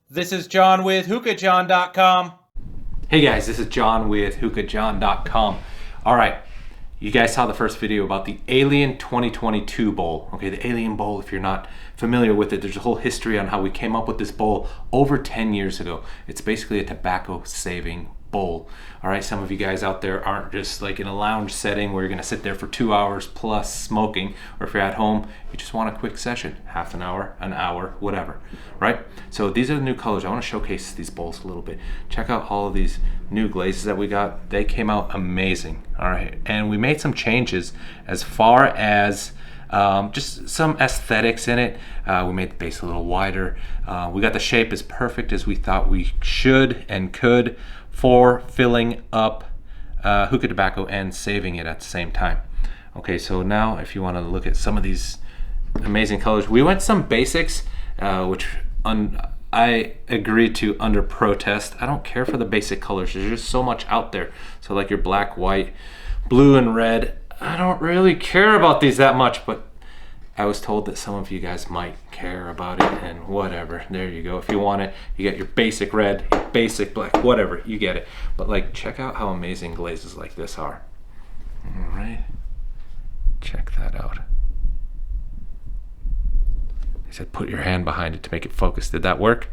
This is John with HookahJohn.com. Hey guys, this is John with HookahJohn.com. Alright, you guys saw the first video about the Alien 2022 bowl. Okay, the Alien bowl, if you're not familiar with it, there's a whole history on how we came up with this bowl over 10 years ago. It's basically a tobacco saving bowl. Alright, some of you guys out there aren't just like in a lounge setting where you're going to sit there for 2 hours plus smoking, or if you're at home, you just want a quick session, half an hour, whatever, right? So these are the new colors. I want to showcase these bowls a little bit. Check out all of these new glazes that we got. They came out amazing. Alright, and we made some changes as far as just some aesthetics in it. We made the base a little wider. We got the shape as perfect as we thought we should and could for filling up hookah tobacco and saving it at the same time. Okay, so now if you want to look at some of these amazing colors, we went some basics, which I agreed to under protest. I don't care for the basic colors. There's just so much out there. So like your black, white, blue, and red, I don't really care about these that much, but I was told that some of you guys might care about it, and whatever. There you go. If you want it, you get your basic red, your basic black, whatever, you get it. But like, check out how amazing glazes like this are. All right, check that out. They said put your hand behind it to make it focus. Did that work?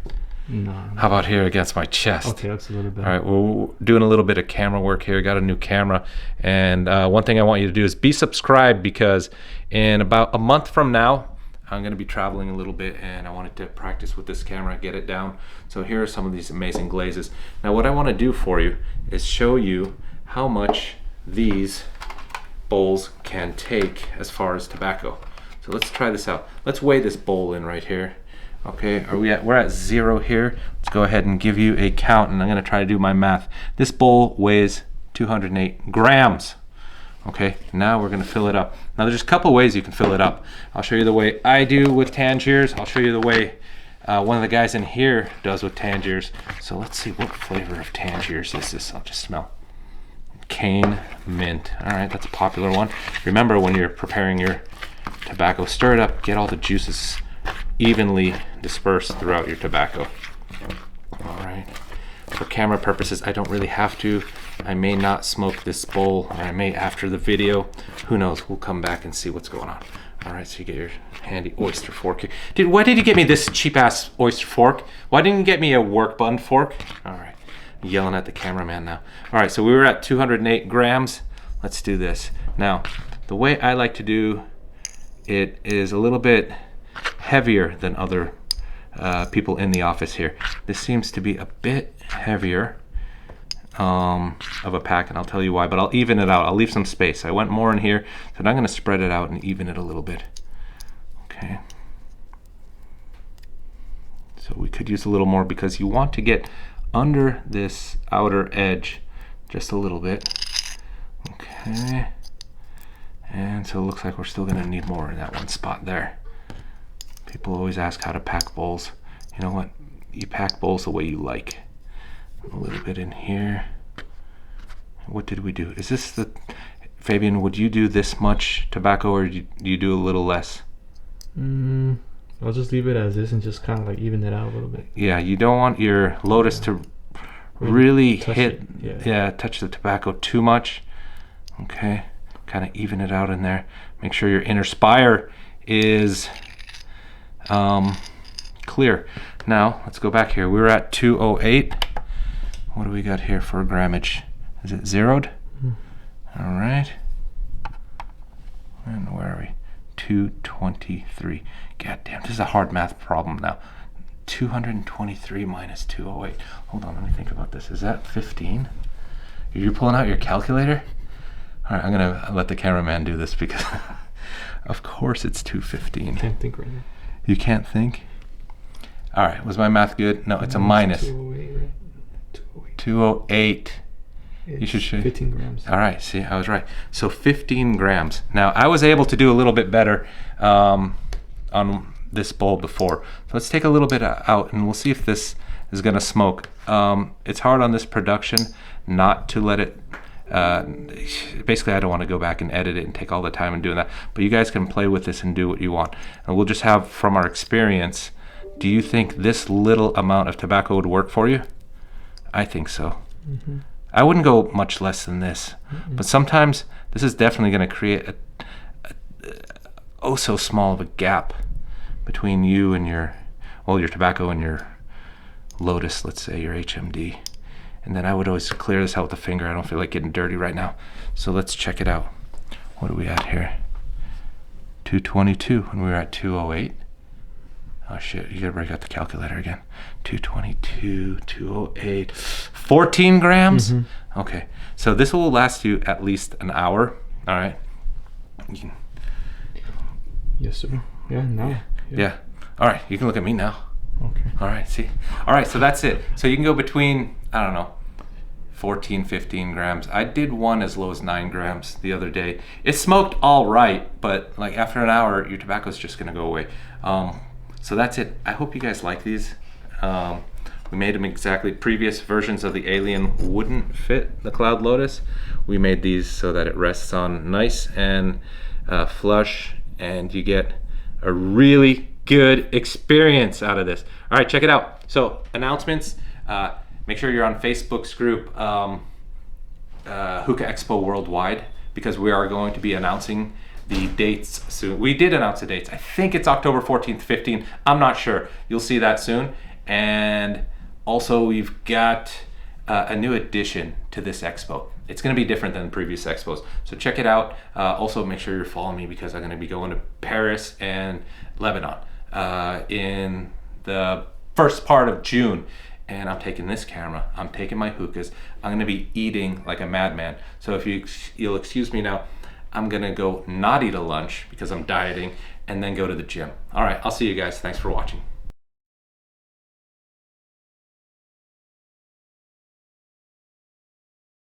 No. How about here against my chest? Okay, that's a little bit. All right, we're doing a little bit of camera work here. Got a new camera, and one thing I want you to do is be subscribed, because in about a month from now, I'm going to be traveling a little bit, and I wanted to practice with this camera, get it down. So here are some of these amazing glazes. Now what I want to do for you is show you how much these bowls can take as far as tobacco. So let's try this out. Let's weigh this bowl in right here. Okay, we're at 0 here. Let's go ahead and give you a count, and I'm going to try to do my math. This bowl weighs 208 grams. Okay, now we're going to fill it up. Now there's a couple ways you can fill it up. I'll show you the way I do with Tangiers. I'll show you the way one of the guys in here does with Tangiers. So let's see, what flavor of Tangiers is this? I'll just smell. Cane mint. All right, that's a popular one. Remember, when you're preparing your tobacco, stir it up, get all the juices evenly dispersed throughout your tobacco. All right, for camera purposes, I don't really have to. I may not smoke this bowl, or I may after the video. Who knows? We'll come back and see what's going on. All right, so you get your handy oyster fork here. Dude, why did you get me this cheap ass oyster fork? Why didn't you get me a work bun fork? All right, I'm yelling at the cameraman now. All right, so we were at 208 grams. Let's do this. Now, the way I like to do it is a little bit heavier than other people in the office here. This seems to be a bit heavier of a pack, and I'll tell you why, but I'll even it out. I'll leave some space. I went more in here, so now I'm going to spread it out and even it a little bit. Okay. So we could use a little more, because you want to get under this outer edge just a little bit. Okay. And so it looks like we're still going to need more in that one spot there. People always ask how to pack bowls. You know what? You pack bowls the way you like. A little bit in here. What did we do? Is this the... Fabian, would you do this much tobacco, or do you do a little less? I'll just leave it as is and just kind of like even it out a little bit. Yeah, you don't want your Lotus to really hit, yeah, touch the tobacco too much. Okay, kind of even it out in there. Make sure your inner spire is clear. Now let's go back here. We were at 208. What do we got here for grammage? Is it zeroed? All right. And where are we? 223. God damn, this is a hard math problem now. 223 minus 208. Hold on, let me think about this. Is that 15? Are you pulling out your calculator? All right, I'm gonna let the cameraman do this, because of course it's 215. Can't think right now. You can't think? All right, was my math good? No, it's a minus. 208, right? 208. You should show 15 grams. All right, see, I was right. So 15 grams. Now, I was able to do a little bit better on this bowl before. So let's take a little bit out, and we'll see if this is gonna smoke. It's hard on this production not to let it, basically I don't want to go back and edit it and take all the time and doing that, but you guys can play with this and do what you want. And we'll just have, from our experience, Do you think this little amount of tobacco would work for you? I think so. I wouldn't go much less than this, but sometimes this is definitely going to create a oh so small of a gap between you and your tobacco and your Lotus, let's say your HMD. And then I would always clear this out with a finger. I don't feel like getting dirty right now. So let's check it out. What are we at here? 222, and we were at 208. Oh shit, you gotta break out the calculator again. 222, 208, 14 grams? Okay, so this will last you at least an hour, all right? Yes, sir. Yeah, no. Yeah. All right, you can look at me now. Okay. All right, see? All right, so that's it. So you can go between, I don't know, 14, 15 grams. I did one as low as 9 grams the other day. It smoked all right, but like after an hour, your tobacco's just gonna go away. So that's it. I hope you guys like these. We made them exactly. Previous versions of the Alien wouldn't fit the Cloud Lotus. We made these so that it rests on nice and flush, and you get a really good experience out of this. All right, check it out. So announcements. Make sure you're on Facebook's group, Hookah Expo Worldwide, because we are going to be announcing the dates soon. We did announce the dates. I think it's October 14th, 15th. I'm not sure. You'll see that soon. And also we've got a new addition to this expo. It's going to be different than previous expos. So check it out. Also make sure you're following me because I'm going to be going to Paris and Lebanon in the first part of June. And I'm taking this camera, I'm taking my hookahs, I'm gonna be eating like a madman. So if you'll excuse me now, I'm gonna go not eat a lunch because I'm dieting and then go to the gym. All right, I'll see you guys. Thanks for watching.